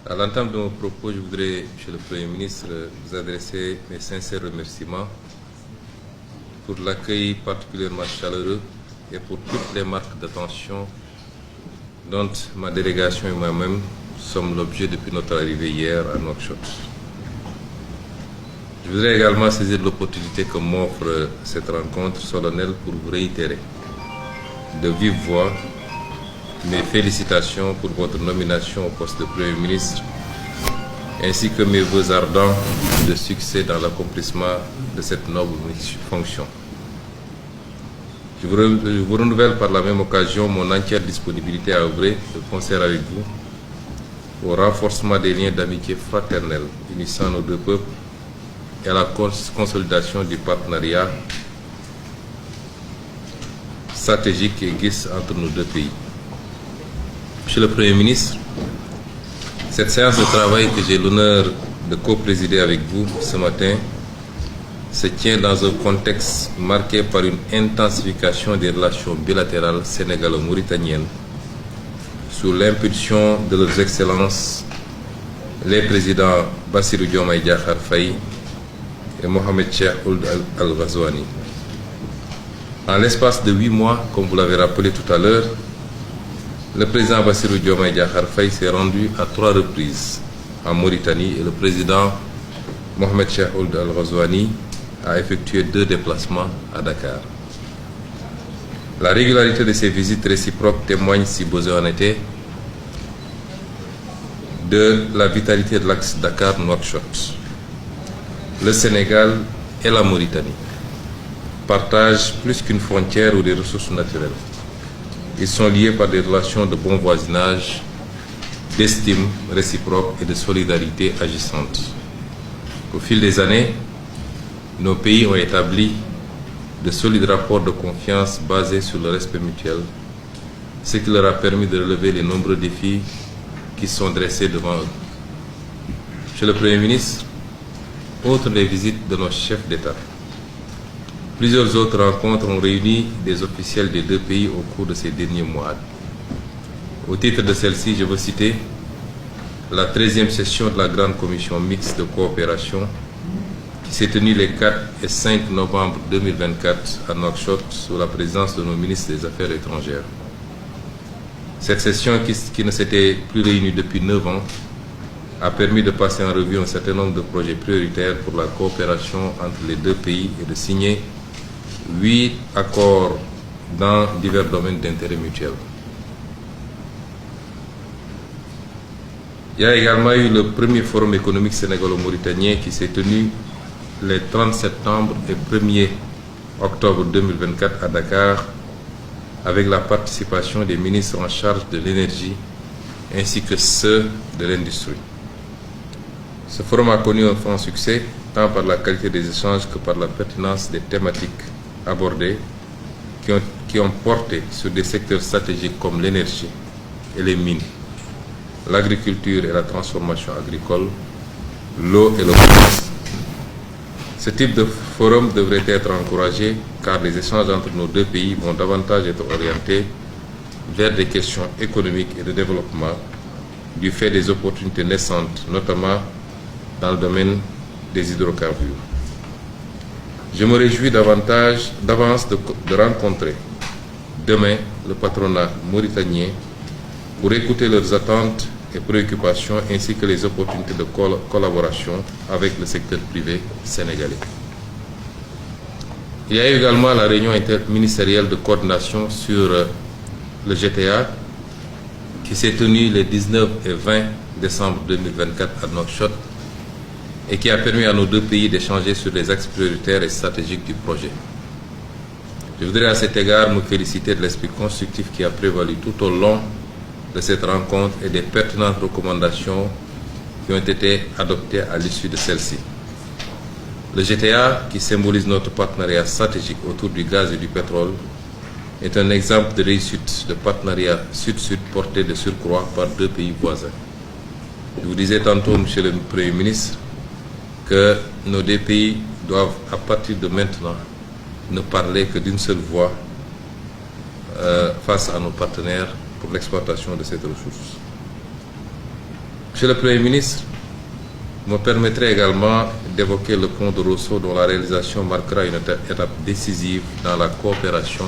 À l'entame de mon propos, je voudrais, Monsieur le Premier ministre, vous adresser mes sincères remerciements pour l'accueil particulièrement chaleureux et pour toutes les marques d'attention dont ma délégation et moi-même sommes l'objet depuis notre arrivée hier à Nouakchott. Je voudrais également saisir l'opportunité que m'offre cette rencontre solennelle pour vous réitérer de vive voix mes félicitations pour votre nomination au poste de Premier ministre, ainsi que mes vœux ardents de succès dans l'accomplissement de cette noble fonction. Je vous renouvelle par la même occasion mon entière disponibilité à œuvrer de concert avec vous au renforcement des liens d'amitié fraternelle unissant nos deux peuples et à la consolidation du partenariat stratégique et existe entre nos deux pays. Monsieur le Premier ministre, cette séance de travail que j'ai l'honneur de co-présider avec vous ce matin se tient dans un contexte marqué par une intensification des relations bilatérales sénégalo-mauritaniennes sous l'impulsion de leurs excellences les présidents Bassirou Diomaye Diakhar Faye et Mohamed Cheikh Ould Al Ghazouani. En l'espace de 8 mois, comme vous l'avez rappelé tout à l'heure, le président Bassirou Diomaye Diakhar Faye s'est rendu à 3 reprises en Mauritanie et le président Mohamed Cheikh Ould Al Ghazouani a effectué 2 déplacements à Dakar. La régularité de ces visites réciproques témoigne, si besoin en était, de la vitalité de l'axe Dakar-Nouakchott. Le Sénégal et la Mauritanie partagent plus qu'une frontière ou des ressources naturelles. Ils sont liés par des relations de bon voisinage, d'estime réciproque et de solidarité agissante. Au fil des années, nos pays ont établi de solides rapports de confiance basés sur le respect mutuel, ce qui leur a permis de relever les nombreux défis qui sont dressés devant eux. Monsieur le Premier ministre, outre les visites de nos chefs d'État, plusieurs autres rencontres ont réuni des officiels des deux pays au cours de ces derniers mois. Au titre de celle-ci, je veux citer la 13e session de la Grande Commission mixte de coopération qui s'est tenue les 4 et 5 novembre 2024 à Nouakchott sous la présidence de nos ministres des Affaires étrangères. Cette session, qui ne s'était plus réunie depuis 9 ans, a permis de passer en revue un certain nombre de projets prioritaires pour la coopération entre les deux pays et de signer 8 accords dans divers domaines d'intérêt mutuel. Il y a également eu le premier forum économique sénégalo-mauritanien qui s'est tenu les 30 septembre et 1er octobre 2024 à Dakar avec la participation des ministres en charge de l'énergie ainsi que ceux de l'industrie. Ce forum a connu un franc succès tant par la qualité des échanges que par la pertinence des thématiques abordées qui ont porté sur des secteurs stratégiques comme l'énergie et les mines, l'agriculture et la transformation agricole, l'eau et le commerce. Ce type de forum devrait être encouragé car les échanges entre nos deux pays vont davantage être orientés vers des questions économiques et de développement du fait des opportunités naissantes, notamment dans le domaine des hydrocarbures. Je me réjouis d'avance de rencontrer demain le patronat mauritanien pour écouter leurs attentes et préoccupations ainsi que les opportunités de collaboration avec le secteur privé sénégalais. Il y a eu également la réunion interministérielle de coordination sur le GTA qui s'est tenue les 19 et 20 décembre 2024 à Nouakchott et qui a permis à nos deux pays d'échanger sur les axes prioritaires et stratégiques du projet. Je voudrais à cet égard me féliciter de l'esprit constructif qui a prévalu tout au long de cette rencontre et des pertinentes recommandations qui ont été adoptées à l'issue de celle-ci. Le GTA, qui symbolise notre partenariat stratégique autour du gaz et du pétrole, est un exemple de réussite de partenariat sud-sud porté de surcroît par deux pays voisins. Je vous disais tantôt, Monsieur le Premier ministre, que nos deux pays doivent, à partir de maintenant, ne parler que d'une seule voix face à nos partenaires pour l'exploitation de cette ressource. Monsieur le Premier ministre, me permettrez également d'évoquer le pont de Rosso dont la réalisation marquera une étape décisive dans la coopération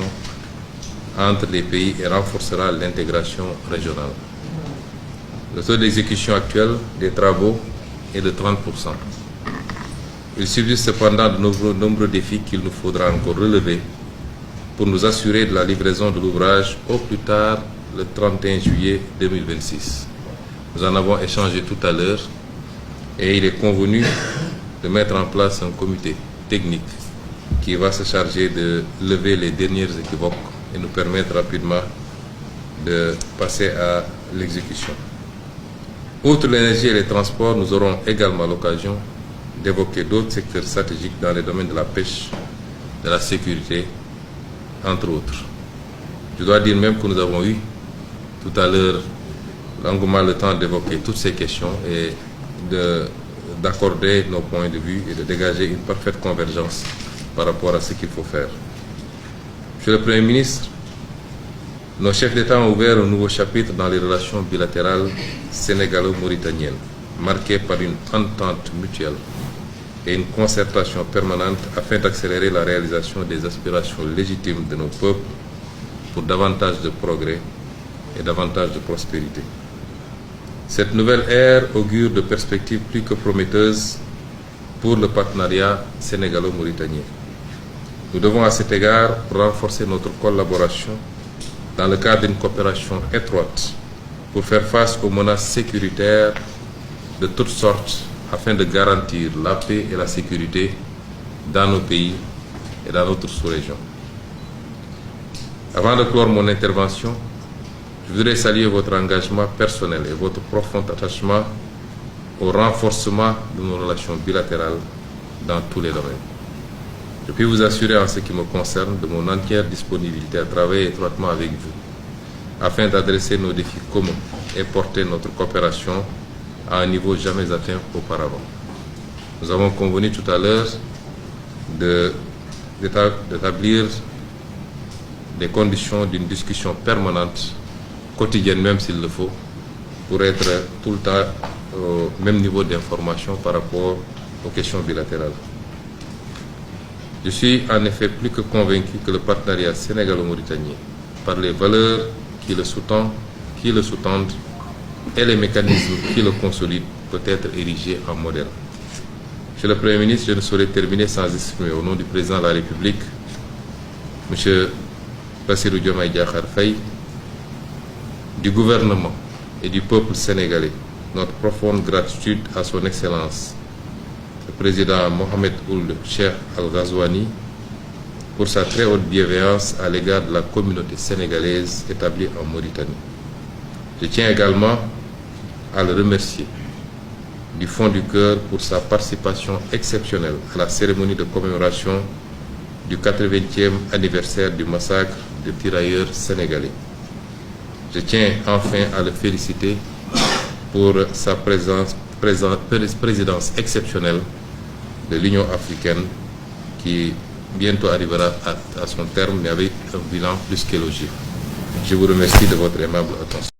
entre les pays et renforcera l'intégration régionale. Le taux d'exécution actuel des travaux est de 30%. Il subsiste cependant de nombreux défis qu'il nous faudra encore relever pour nous assurer de la livraison de l'ouvrage au plus tard le 31 juillet 2026. Nous en avons échangé tout à l'heure et il est convenu de mettre en place un comité technique qui va se charger de lever les dernières équivoques et nous permettre rapidement de passer à l'exécution. Outre l'énergie et les transports, nous aurons également l'occasion d'évoquer d'autres secteurs stratégiques dans les domaines de la pêche, de la sécurité, entre autres. Je dois dire même que nous avons eu tout à l'heure longuement le temps d'évoquer toutes ces questions et d'accorder nos points de vue et de dégager une parfaite convergence par rapport à ce qu'il faut faire. Monsieur le Premier ministre, nos chefs d'État ont ouvert un nouveau chapitre dans les relations bilatérales sénégalo-mauritaniennes, marqué par une entente mutuelle et une concertation permanente afin d'accélérer la réalisation des aspirations légitimes de nos peuples pour davantage de progrès et davantage de prospérité. Cette nouvelle ère augure de perspectives plus que prometteuses pour le partenariat sénégalo-mauritanien. Nous devons à cet égard renforcer notre collaboration dans le cadre d'une coopération étroite pour faire face aux menaces sécuritaires de toutes sortes afin de garantir la paix et la sécurité dans nos pays et dans notre sous-région. Avant de clore mon intervention, je voudrais saluer votre engagement personnel et votre profond attachement au renforcement de nos relations bilatérales dans tous les domaines. Je puis vous assurer en ce qui me concerne de mon entière disponibilité à travailler étroitement avec vous afin d'adresser nos défis communs et porter notre coopération à un niveau jamais atteint auparavant. Nous avons convenu tout à l'heure d'établir des conditions d'une discussion permanente, quotidienne même s'il le faut, pour être tout le temps au même niveau d'information par rapport aux questions bilatérales. Je suis en effet plus que convaincu que le partenariat sénégalo-mauritanien, par les valeurs qui le sous-tendent et les mécanismes qui le consolident, peut être érigé en modèle. Monsieur le Premier ministre, je ne saurais terminer sans exprimer au nom du Président de la République, M. Bassirou Diomaye Diakhar Faye, du gouvernement et du peuple sénégalais, notre profonde gratitude à son Excellence, le Président Mohamed Ould Cheikh Al-Ghazouani, pour sa très haute bienveillance à l'égard de la communauté sénégalaise établie en Mauritanie. Je tiens également à le remercier du fond du cœur pour sa participation exceptionnelle à la cérémonie de commémoration du 80e anniversaire du massacre des tirailleurs sénégalais. Je tiens enfin à le féliciter pour sa présidence exceptionnelle de l'Union africaine qui bientôt arrivera à son terme, mais avec un bilan plus qu'élogieux. Je vous remercie de votre aimable attention.